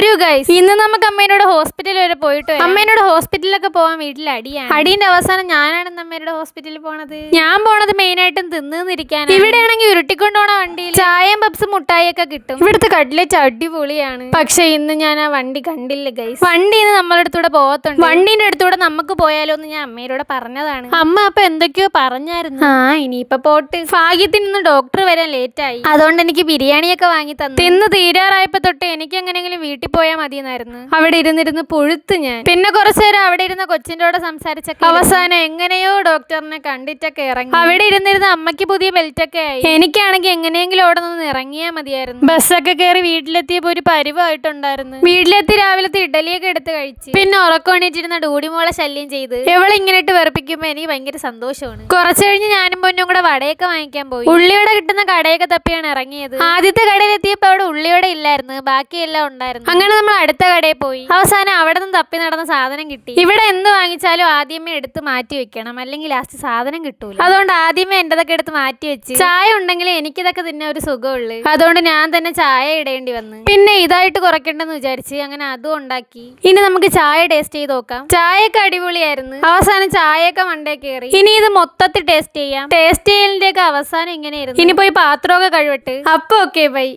വരൂ ഗൈസ്, ഇന്ന് നമുക്ക് അമ്മേനോട് ഹോസ്പിറ്റൽ വരെ പോയിട്ട് അമ്മേനോട് ഹോസ്പിറ്റലിലൊക്കെ പോവാൻ വീട്ടിൽ അടിയാണ്. അടീന്റെ അവസാനം ഞാനാണ് അമ്മേനോട് ഹോസ്പിറ്റലിൽ പോണത്. ഞാൻ പോണത് മെയിനായിട്ടും തിന്നിരിക്കാൻ. ഇവിടെയാണെങ്കിൽ ഉരുട്ടിക്കൊണ്ടോണ വണ്ടിയിൽ ചായയും പപ്സും മുട്ടായിയൊക്കെ കിട്ടും. ഇവിടുത്തെ കട്ട്ലറ്റ് അടിപൊളിയാണ്. പക്ഷെ ഇന്ന് ഞാൻ ആ വണ്ടി കണ്ടില്ല ഗൈസ്. വണ്ടി ഇന്ന് നമ്മളുടെ അടുത്തൂടെ പോകത്തുണ്ട്. വണ്ടീന്റെ അടുത്തൂടെ നമുക്ക് പോയാലോ എന്ന് ഞാൻ അമ്മയോട് പറഞ്ഞതാണ്. അമ്മ അപ്പൊ എന്തൊക്കെയോ പറഞ്ഞായിരുന്നു. ഇനിയിപ്പൊ പോട്ട്. ഭാഗ്യത്തിന് ഇന്ന് ഡോക്ടർ വരാൻ ലേറ്റ് ആയി. അതുകൊണ്ട് എനിക്ക് ബിരിയാണിയൊക്കെ വാങ്ങി തന്നു. തിന്ന് തീരാറായപ്പോ തൊട്ട് എനിക്ക് എങ്ങനെയെങ്കിലും വീട്ടിൽ പോയാൽ മതിയെന്നായിരുന്നു. അവിടെ ഇരുന്നിരുന്ന് പുഴുത്ത് ഞാൻ. പിന്നെ കുറച്ചു നേരം അവിടെ ഇരുന്ന കൊച്ചിൻ്റെ കൂടെ സംസാരിച്ചൊക്കെ അവസാനം എങ്ങനെയോ ഡോക്ടറിനെ കണ്ടിട്ടൊക്കെ ഇറങ്ങി. അവിടെ ഇരുന്നിരുന്ന അമ്മയ്ക്ക് പുതിയ ബെൽറ്റ് ഒക്കെ ആയി. എനിക്കാണെങ്കിൽ എങ്ങനെയെങ്കിലും അവിടെ നിന്ന് ഇറങ്ങിയാൽ മതിയായിരുന്നു. ബസ്സൊക്കെ കയറി വീട്ടിലെത്തിയപ്പോ ഒരു പരിവായിട്ടുണ്ടായിരുന്നു. വീട്ടിലെത്തി രാവിലത്തെ ഇഡലിയൊക്കെ എടുത്ത് കഴിച്ച് പിന്നെ ഉറക്കം എണീറ്റിരുന്ന ഡൂഡിമോളെ ശല്യം ചെയ്ത് എവളെ ഇങ്ങനെ ഇട്ട് വെറുപ്പിക്കുമ്പോ എനിക്ക് ഭയങ്കര സന്തോഷമാണ്. കുറച്ചു കഴിഞ്ഞ് ഞാനും പൊന്നും കൂടെ വടയൊക്കെ വാങ്ങിക്കാൻ പോയി. ഉള്ളിയോടെ കിട്ടുന്ന കടയൊക്കെ തപ്പിയാണ് ഇറങ്ങിയത്. ആദ്യത്തെ കടയിലെത്തിയപ്പോ അവിടെ ഉള്ളിയോടെ ഇല്ലായിരുന്നു, ബാക്കിയെല്ലാം ഉണ്ടായിരുന്നു. അങ്ങനെ നമ്മൾ അടുത്ത കടയിൽ പോയി. അവസാനം അവിടെ നിന്ന് തപ്പി നടന്ന സാധനം കിട്ടി. ഇവിടെ എന്ത് വാങ്ങിച്ചാലും ആദ്യമേ എടുത്ത് മാറ്റി വെക്കണം, അല്ലെങ്കിൽ ലാസ്റ്റ് സാധനം കിട്ടൂല. അതുകൊണ്ട് ആദ്യമേ എന്റെതൊക്കെ എടുത്ത് മാറ്റി വെച്ച് ചായ ഉണ്ടെങ്കിൽ എനിക്കിതൊക്കെ തിന്നെ ഒരു സുഖമുള്ളു. അതുകൊണ്ട് ഞാൻ തന്നെ ചായ ഇടേണ്ടി വന്നു. പിന്നെ ഇതായിട്ട് കുറയ്ക്കണ്ടെന്ന് വിചാരിച്ച് അങ്ങനെ അതും ഉണ്ടാക്കി. ഇനി നമുക്ക് ചായ ടേസ്റ്റ് ചെയ്ത് നോക്കാം. ചായയൊക്കെ അടിപൊളിയായിരുന്നു. അവസാനം ചായയൊക്കെ മണ്ടേ കയറി. ഇനി ഇത് മൊത്തത്തിൽ ടേസ്റ്റ് ചെയ്യാം. ടേസ്റ്റ് ചെയ്യലിന്റെ ഒക്കെ അവസാനം ഇങ്ങനെയായിരുന്നു. ഇനി പോയി പാത്രമൊക്കെ കഴിവട്ട്. അപ്പൊ ഓക്കെ ബൈ.